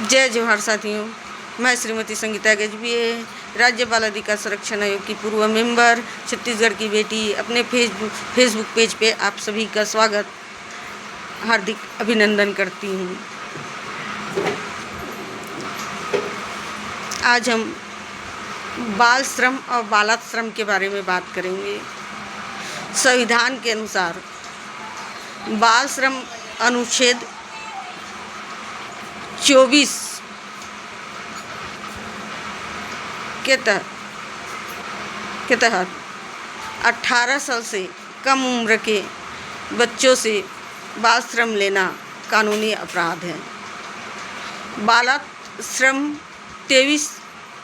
जय जोहार साथियों। मैं श्रीमती संगीता गजबीये, राज्य बाल अधिकार संरक्षण आयोग की पूर्व मेंबर, छत्तीसगढ़ की बेटी, अपने फेसबुक पेज पे आप सभी का स्वागत, हार्दिक अभिनंदन करती हूँ। आज हम बाल श्रम और बालाश्रम के बारे में बात करेंगे। संविधान के अनुसार बाल श्रम अनुच्छेद 24 के तहत 18 साल से कम उम्र के बच्चों से बाल श्रम लेना कानूनी अपराध है। बालाश्रम 23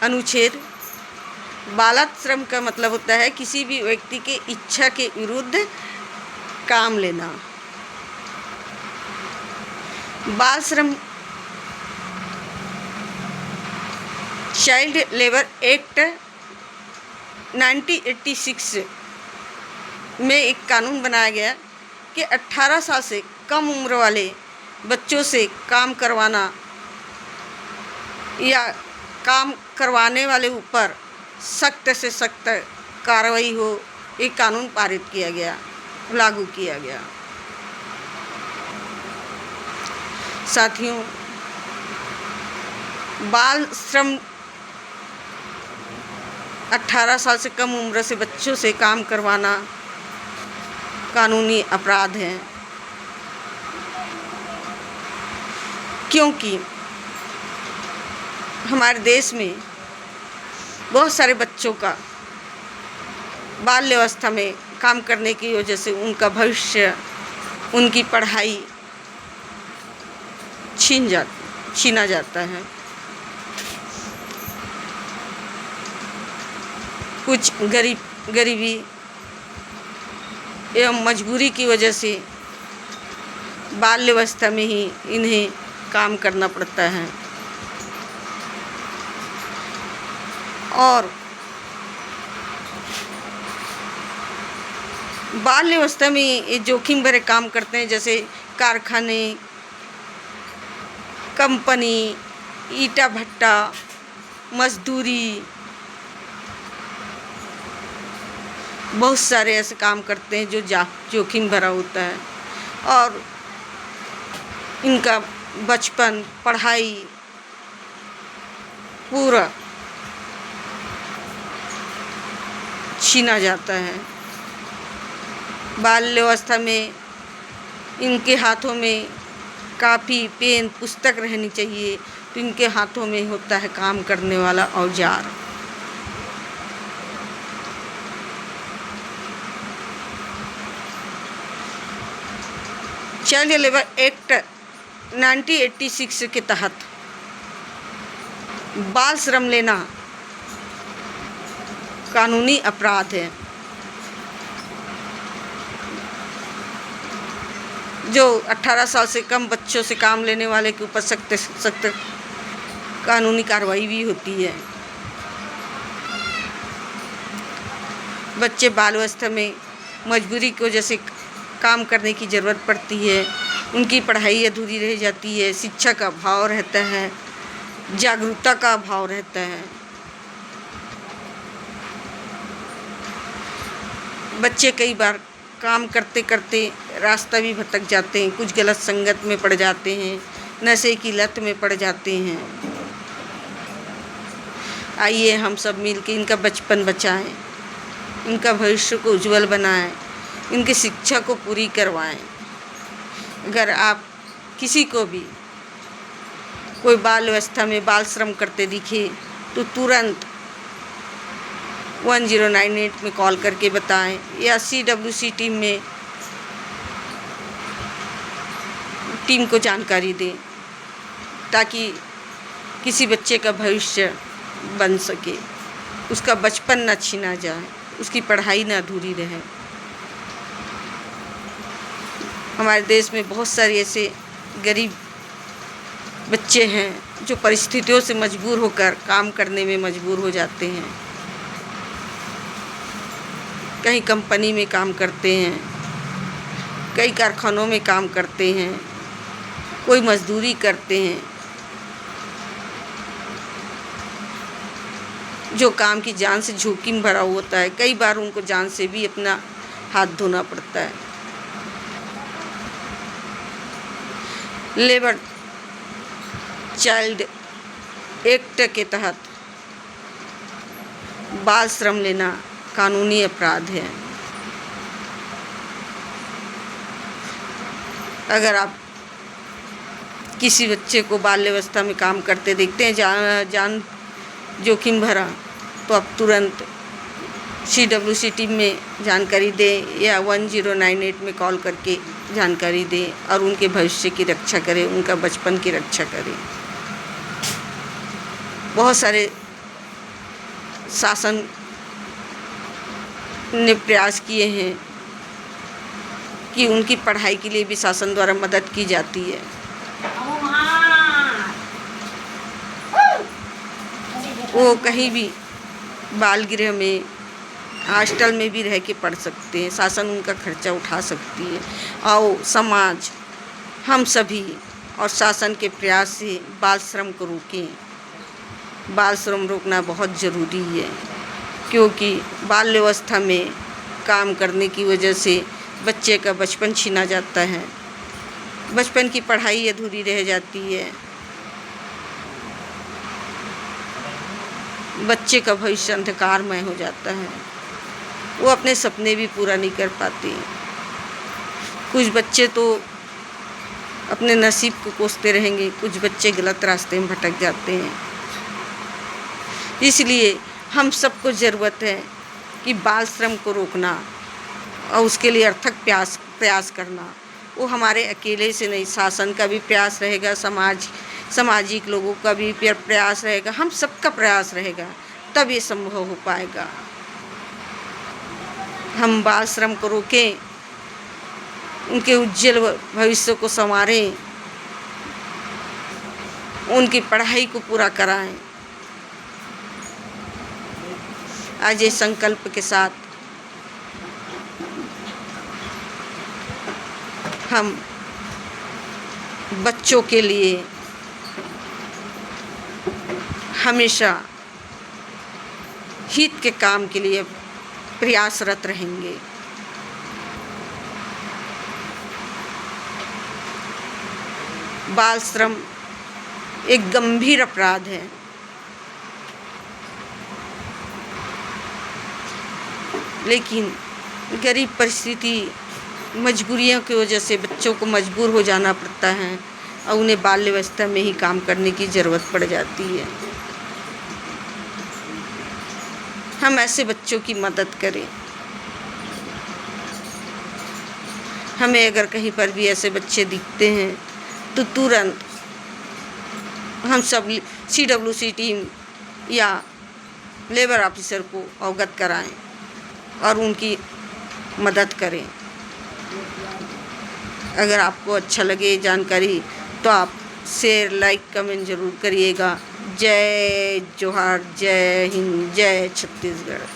अनुच्छेद। बालाश्रम का मतलब होता है किसी भी व्यक्ति के इच्छा के विरुद्ध काम लेना। बाल श्रम चाइल्ड लेबर एक्ट 1986 में एक कानून बनाया गया कि 18 साल से कम उम्र वाले बच्चों से काम करवाना या काम करवाने वाले ऊपर सख्त से सख्त कार्रवाई हो, एक कानून पारित किया गया, लागू किया गया। साथियों, बाल श्रम 18 साल से कम उम्र से बच्चों से काम करवाना कानूनी अपराध है, क्योंकि हमारे देश में बहुत सारे बच्चों का बाल्यावस्था में काम करने की वजह से उनका भविष्य, उनकी पढ़ाई छीना जाता है। कुछ गरीबी एवं मजबूरी की वजह से बाल्यावस्था में ही इन्हें काम करना पड़ता है और बाल्यावस्था में ये जोखिम भरे काम करते हैं, जैसे कारखाने, कंपनी, ईटा भट्टा, मजदूरी, बहुत सारे ऐसे काम करते हैं जो जोखिम भरा होता है और इनका बचपन, पढ़ाई पूरा छीना जाता है। बाल्यावस्था में इनके हाथों में कापी, पेन, पुस्तक रहनी चाहिए, तो इनके हाथों में होता है काम करने वाला औजार। चाइल्ड लेबर एक्ट 1986 के तहत बाल श्रम लेना कानूनी अपराध है। जो 18 साल से कम बच्चों से काम लेने वाले के ऊपर सख्त कानूनी कार्रवाई भी होती है। बच्चे बाल्यावस्था में मजबूरी की वजह से काम करने की ज़रूरत पड़ती है, उनकी पढ़ाई अधूरी रह जाती है, शिक्षा का अभाव रहता है, जागरूकता का अभाव रहता है। बच्चे कई बार काम करते करते रास्ता भी भटक जाते हैं, कुछ गलत संगत में पड़ जाते हैं, नशे की लत में पड़ जाते हैं। आइए हम सब मिलकर इनका बचपन बचाएं, इनका भविष्य को उज्जवल बनाएं, इनकी शिक्षा को पूरी करवाएं। अगर आप किसी को भी कोई बाल्यावस्था में बाल श्रम करते दिखे तो तुरंत 1098 में कॉल करके बताएं या CWC टीम को जानकारी दें, ताकि किसी बच्चे का भविष्य बन सके, उसका बचपन न छीना जाए, उसकी पढ़ाई न अधूरी रहे। हमारे देश में बहुत सारे ऐसे गरीब बच्चे हैं जो परिस्थितियों से मजबूर होकर काम करने में मजबूर हो जाते हैं। कहीं कंपनी में काम करते हैं, कई कारखानों में काम करते हैं, कोई मजदूरी करते हैं, जो काम की जान से जोखिम भरा होता है, कई बार उनको जान से भी अपना हाथ धोना पड़ता है। लेबर चाइल्ड एक्ट के तहत बाल श्रम लेना कानूनी अपराध है। अगर आप किसी बच्चे को बाल्यावस्था में काम करते देखते हैं जान जोखिम भरा, तो आप तुरंत CWC टीम में जानकारी दें या 1098 में कॉल करके जानकारी दें और उनके भविष्य की रक्षा करें, उनका बचपन की रक्षा करें। बहुत सारे शासन ने प्रयास किए हैं कि उनकी पढ़ाई के लिए भी शासन द्वारा मदद की जाती है। वो कहीं भी बाल गृह में, हॉस्टल में भी रह के पढ़ सकते हैं, शासन उनका खर्चा उठा सकती है। आओ समाज, हम सभी और शासन के प्रयास से बाल श्रम को रोकें। बाल श्रम रोकना बहुत ज़रूरी है, क्योंकि बाल्यावस्था में काम करने की वजह से बच्चे का बचपन छीना जाता है, बचपन की पढ़ाई अधूरी रह जाती है, बच्चे का भविष्य अंधकारमय हो जाता है, वो अपने सपने भी पूरा नहीं कर पाते। कुछ बच्चे तो अपने नसीब को कोसते रहेंगे, कुछ बच्चे गलत रास्ते में भटक जाते हैं। इसलिए हम सबको ज़रूरत है कि बाल श्रम को रोकना और उसके लिए अर्थक प्रयास करना। वो हमारे अकेले से नहीं, शासन का भी प्रयास रहेगा, सामाजिक लोगों का भी प्रयास रहेगा, हम सबका प्रयास रहेगा, तब ये संभव हो पाएगा। हम बाल श्रम को रोकें, उनके उज्जवल भविष्य को संवारें, उनकी पढ़ाई को पूरा कराएं। आज ये संकल्प के साथ हम बच्चों के लिए हमेशा हित के काम के लिए प्रयासरत रहेंगे। बाल श्रम एक गंभीर अपराध है, लेकिन गरीब परिस्थिति, मजबूरियों की वजह से बच्चों को मजबूर हो जाना पड़ता है और उन्हें बाल्यावस्था में ही काम करने की ज़रूरत पड़ जाती है। हम ऐसे बच्चों की मदद करें। हमें अगर कहीं पर भी ऐसे बच्चे दिखते हैं तो तुरंत हम सब CWC टीम या लेबर ऑफिसर को अवगत कराएं और उनकी मदद करें। अगर आपको अच्छा लगे जानकारी तो आप शेयर, लाइक, कमेंट ज़रूर करिएगा। जय जोहार, जय हिंद, जय छत्तीसगढ़।